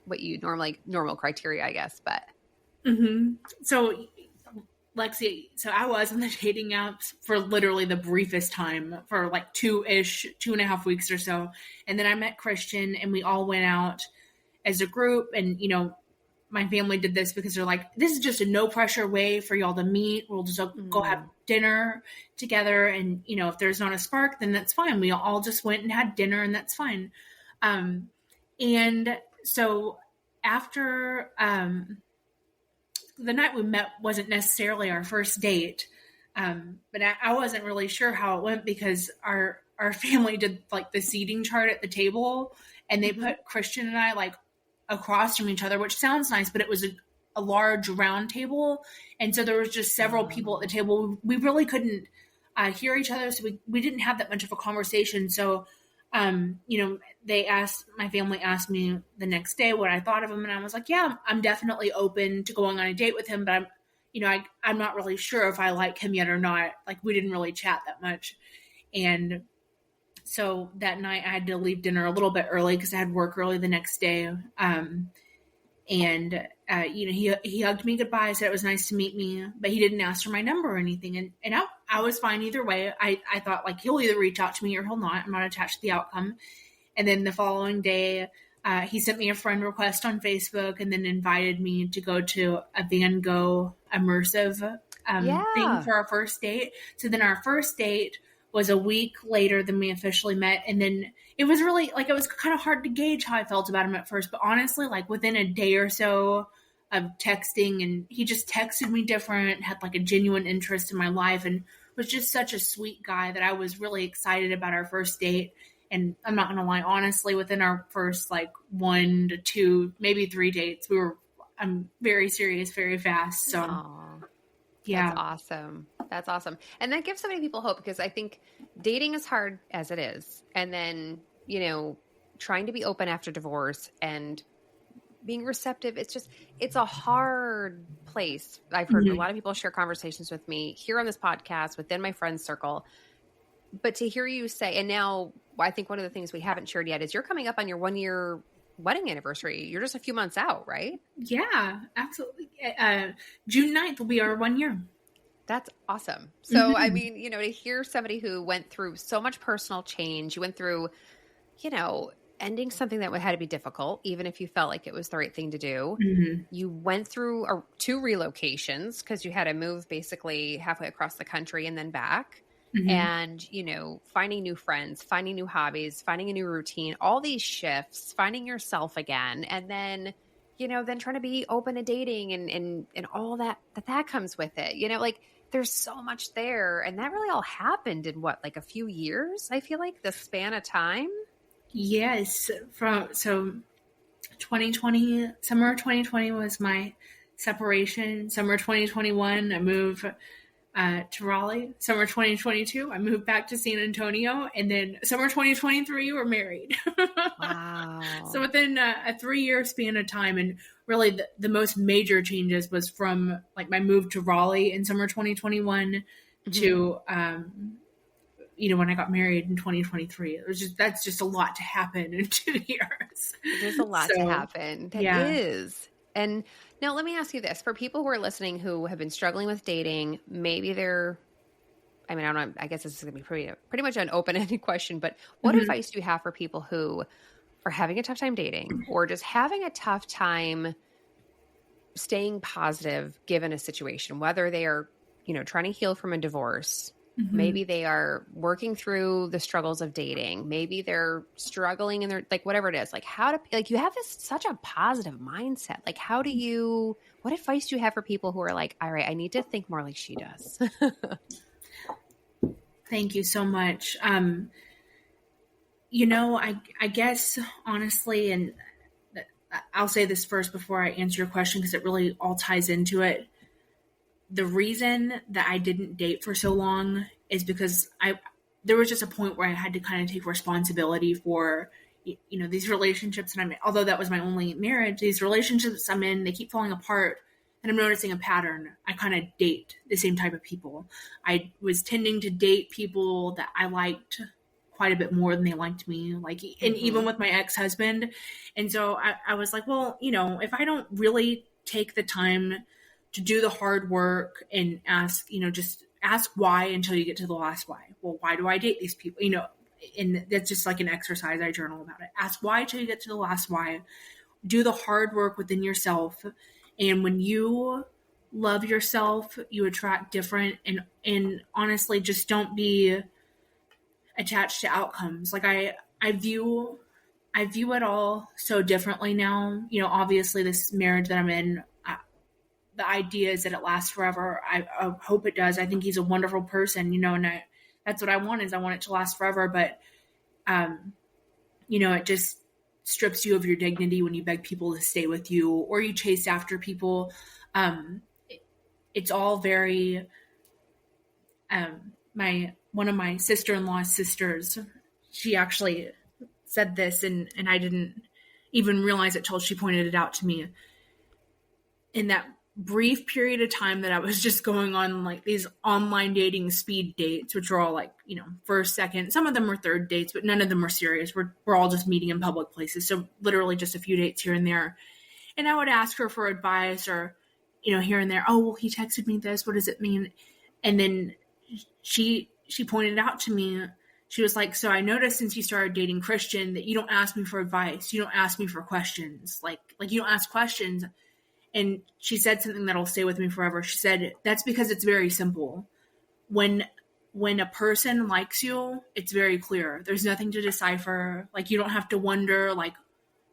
what you normally normal criteria, I guess, but Mm-hmm. So Lexi, so I was on the dating apps for literally the briefest time, for like 2.5 weeks or so. And then I met Christian, and we all went out as a group. And, my family did this because they're like, this is just a no pressure way for y'all to meet. We'll just go have mm, dinner together. And, if there's not a spark, then that's fine. We all just went and had dinner, and that's fine. Um, and so after, the night we met wasn't necessarily our first date, but I wasn't really sure how it went, because our family did like the seating chart at the table, and they hmm, put Christian and I like across from each other, which sounds nice, but it was a large round table, and so there was just several people at the oh, table. We really couldn't hear each other, so we didn't have that much of a conversation. So my family asked me the next day what I thought of him, and I was like, yeah, I'm definitely open to going on a date with him, but I'm not really sure if I like him yet or not. Like, we didn't really chat that much. And so that night I had to leave dinner a little bit early because I had work early the next day. And he hugged me goodbye, said it was nice to meet me, but he didn't ask for my number or anything. And I was fine either way. I thought, like, he'll either reach out to me or he'll not. I'm not attached to the outcome. And then the following day, he sent me a friend request on Facebook, and then invited me to go to a Van Gogh immersive thing yeah. for our first date. So then our first date was a week later than we officially met. And then it was really like, it was kind of hard to gauge how I felt about him at first. But honestly, like within a day or so of texting, and he just texted me different, had like a genuine interest in my life, and was just such a sweet guy that I was really excited about our first date. And I'm not going to lie, honestly, within our first like 1 to 2, maybe 3 dates, I'm very serious very fast. So Oh, that's yeah. awesome. That's awesome. And that gives so many people hope, because I think dating is hard as it is. And then, trying to be open after divorce and being receptive, it's a hard place. I've heard a Mhm. lot of people share conversations with me here on this podcast, within my friends circle. But to hear you say, and now I think one of the things we haven't shared yet is you're coming up on your 1 year wedding anniversary. You're just a few months out, right? Yeah, absolutely. June 9th will be our 1 year. That's awesome. So, I Mhm. mean, to hear somebody who went through so much personal change, you went through, ending something that had to be difficult, even if you felt like it was the right thing to do. Mhm. You went through two relocations because you had to move basically halfway across the country and then back. Mhm. And, finding new friends, finding new hobbies, finding a new routine, all these shifts, finding yourself again. And then, then trying to be open to dating and all that comes with it. Like there's so much there. And that really all happened in what, like a few years, I feel like, the span of time. Yes, from 2020, summer 2020 was my separation. Summer 2021, I moved to Raleigh. Summer 2022, I moved back to San Antonio, and then summer 2023, we're married. So Wow. within a 3 year span of time, and really the most major changes was from like my move to Raleigh in summer 2021 Mhm. to when I got married in 2023. That's just a lot to happen in 2 years. It is a lot to So happen. That yeah. is. And now let me ask you this. For people who are listening who have been struggling with dating, maybe I mean, I don't know, I guess this is going to be pretty much an open-ended question, but what Mhm. advice do you have for people who are having a tough time dating, or just having a tough time staying positive given a situation, whether they are, trying to heal from a divorce, Mhm. maybe they are working through the struggles of dating, maybe they're struggling and they're like, whatever it is, like how to, like, you have such a positive mindset. Like, what advice do you have for people who are like, all right, I need to think more like she does? Thank you so much. I guess honestly, and I'll say this first before I answer your question because it really all ties into it. The reason that I didn't date for so long is because there was just a point where I had to kind of take responsibility for these relationships that I'm in. Although that was my only marriage, these relationships I'm in, they keep falling apart, and I'm noticing a pattern. I kind of date the same type of people. I was tending to date people that I liked quite a bit more than they liked me, like, and even Hmm. with my ex-husband. And so I was like, well, if I don't really take the time to do the hard work and ask, just ask why until you get to the last why. Well, why do I date these people? And that's just like an exercise. I journal about it. Ask why until you get to the last why. Do the hard work within yourself. And when you love yourself, you attract different, and honestly, just don't be attached to outcomes. Like I view it all so differently now. Obviously this marriage that I'm in, the idea is that it lasts forever. I hope it does. I think he's a wonderful person, and that's what I want, is I want it to last forever. But um, it just strips you of your dignity when you beg people to stay with you or you chase after people. Um, it's all very my one of my sister-in-law's sisters. She actually said this, and I didn't even realize it till she pointed it out to me. In that brief period of time that I was just going on like these online dating speed dates, which were all like, first, second, some of them were third dates, but none of them were serious. We're all just meeting in public places. So literally just a few dates here and there. And I would ask her for advice or, here and there. Oh, well, he texted me this. What does it mean? And then she pointed out to me, she was like, so I noticed since you started dating Christian that you don't ask me for advice. You don't ask me for questions. Like you don't ask questions. And she said something that'll stay with me forever. She said, that's because it's very simple. When a person likes you, it's very clear. There's nothing to decipher. Like, you don't have to wonder, like,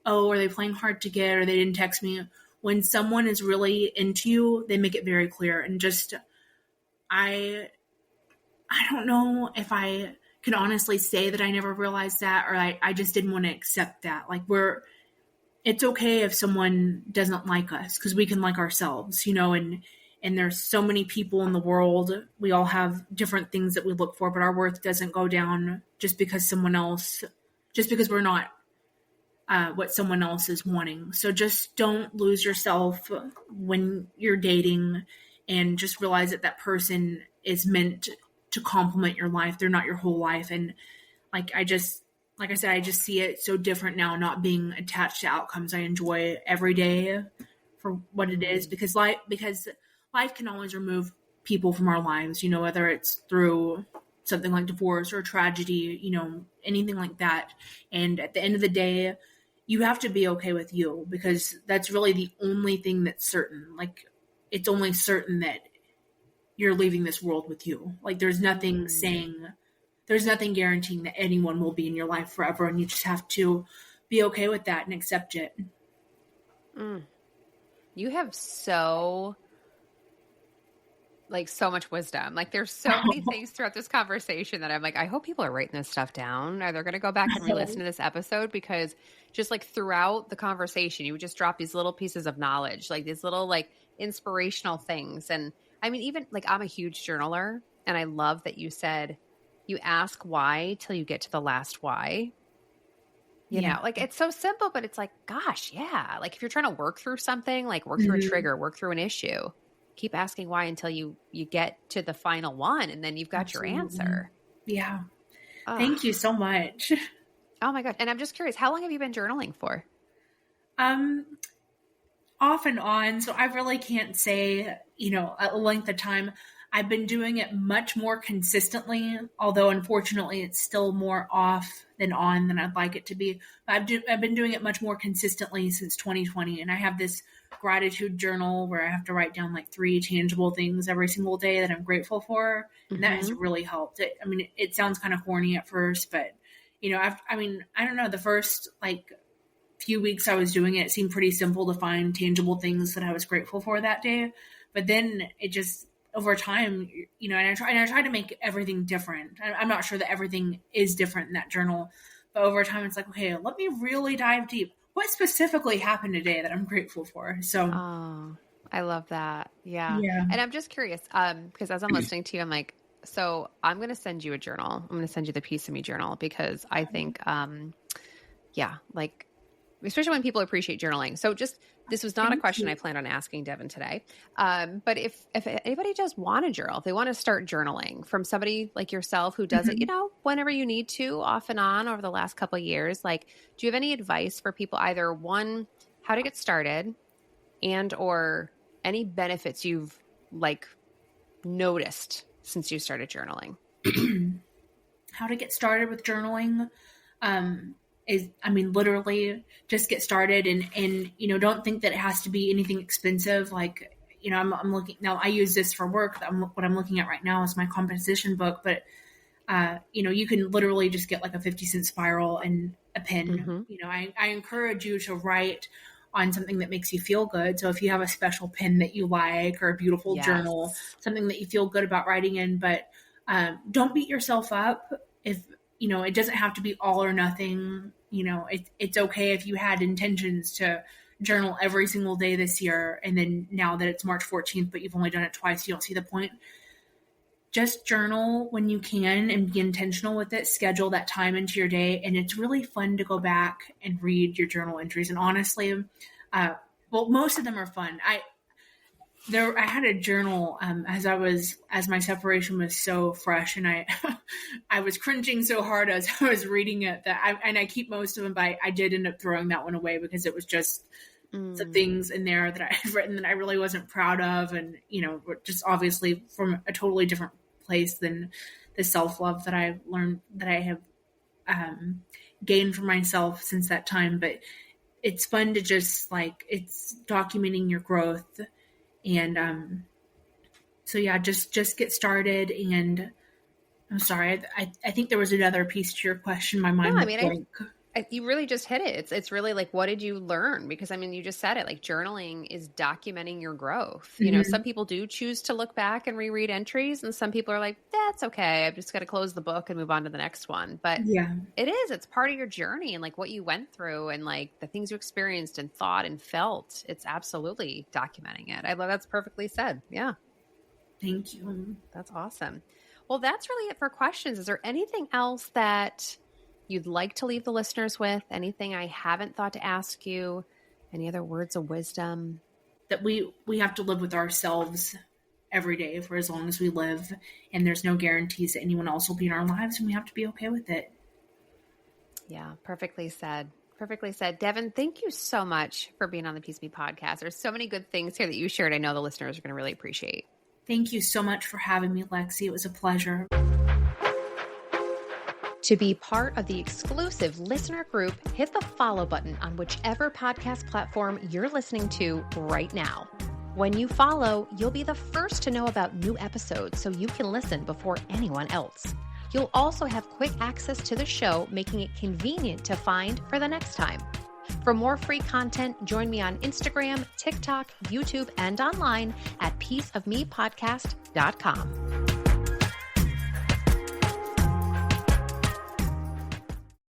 oh, are they playing hard to get, or they didn't text me. When someone is really into you, they make it very clear. And just I I don't know if I could honestly say that I never realized that, or I just didn't want to accept that. Like, it's okay if someone doesn't like us because we can like ourselves, and and there's so many people in the world. We all have different things that we look for, but our worth doesn't go down just because we're not what someone else is wanting. So just don't lose yourself when you're dating, and just realize that that person is meant to complement your life. They're not your whole life. And like I said, I just see it so different now, not being attached to outcomes. I enjoy every day for what it is, because life can always remove people from our lives, whether it's through something like divorce or tragedy, anything like that. And at the end of the day, you have to be okay with you, because that's really the only thing that's certain. Like, it's only certain that you're leaving this world with you. Like, there's nothing guaranteeing that anyone will be in your life forever, and you just have to be okay with that and accept it. You have so much wisdom. Like, there's so many things throughout this conversation that I'm like, I hope people are writing this stuff down, or they're going to go back and re-listen to this episode, because just like throughout the conversation, you would just drop these little pieces of knowledge, like these little like inspirational things. And I mean, even like, I'm a huge journaler, and I love that you said you ask why till you get to the last why. You know, like, it's so simple, but it's like, gosh, yeah. Like, if you're trying to work through something, like work through a trigger, work through an issue, keep asking why until you get to the final one, and then you've got your answer. Yeah. Thank you so much. Oh my God. And I'm just curious, how long have you been journaling for? Off and on. So I really can't say, a length of time. I've been doing it much more consistently, although unfortunately it's still more off than on than I'd like it to be. But I've been doing it much more consistently since 2020. And I have this gratitude journal where I have to write down like 3 tangible things every single day that I'm grateful for. And that has really helped. It sounds kind of corny at first, but I don't know, the first like few weeks I was doing it, it seemed pretty simple to find tangible things that I was grateful for that day. But then it just, over time, and I try to make everything different. I'm not sure that everything is different in that journal, but over time it's like, okay, let me really dive deep. What specifically happened today that I'm grateful for? So, I love that. Yeah. And I'm just curious, because as I'm listening to you, I'm like, so I'm going to send you a journal. I'm going to send you the Piece of Me journal, because I think, like, especially when people appreciate journaling. So this was not a question I planned on asking Devin today. But if anybody does want to journal, if they want to start journaling from somebody like yourself who does it, whenever you need to, off and on over the last couple of years, like, do you have any advice for people, either one, how to get started, and or any benefits you've like noticed since you started journaling? How to get started with journaling is, literally just get started, and don't think that it has to be anything expensive. Like, I'm looking now, I use this for work. What I'm looking at right now is my composition book, but you can literally just get like a 50-cent spiral and a pen. I encourage you to write on something that makes you feel good. So if you have a special pen that you like, or a beautiful journal, something that you feel good about writing in, but don't beat yourself up. If it doesn't have to be all or nothing. It's okay if you had intentions to journal every single day this year, and then now that it's March 14th, but you've only done it twice, you don't see the point. Just journal when you can and be intentional with it. Schedule that time into your day, and it's really fun to go back and read your journal entries. And honestly, most of them are fun. I had a journal as my separation was so fresh, and I was cringing so hard as I was reading it and I keep most of them, but I did end up throwing that one away, because it was just some things in there that I had written that I really wasn't proud of, and just obviously from a totally different place than the self-love that I've learned, that I have gained for myself since that time. But it's fun to just it's documenting your growth. And so yeah, just get started. And I'm sorry, I think there was another piece to your question. My mind went blank. You really just hit it. It's really like, what did you learn? Because I mean, you just said it, like journaling is documenting your growth. You know, some people do choose to look back and reread entries, and some people are like, that's okay. I've just got to close the book and move on to the next one. But Yeah. it's part of your journey and like what you went through and like the things you experienced and thought and felt. It's absolutely documenting it. I love that's perfectly said. Yeah. Thank you. That's awesome. Well, that's really it for questions. Is there anything else that you'd like to leave the listeners with? Anything I haven't thought to ask you? Any other words of wisdom? That we have to live with ourselves every day for as long as we live, and there's no guarantees that anyone else will be in our lives, and we have to be okay with it. Yeah, perfectly said. Perfectly said. Devin, thank you so much for being on the Peace Me podcast. There's so many good things here that you shared. I know the listeners are going to really appreciate. Thank you so much for having me, Lexy. It was a pleasure. To be part of the exclusive listener group, hit the follow button on whichever podcast platform you're listening to right now. When you follow, you'll be the first to know about new episodes so you can listen before anyone else. You'll also have quick access to the show, making it convenient to find for the next time. For more free content, join me on Instagram, TikTok, YouTube, and online at peaceofmepodcast.com.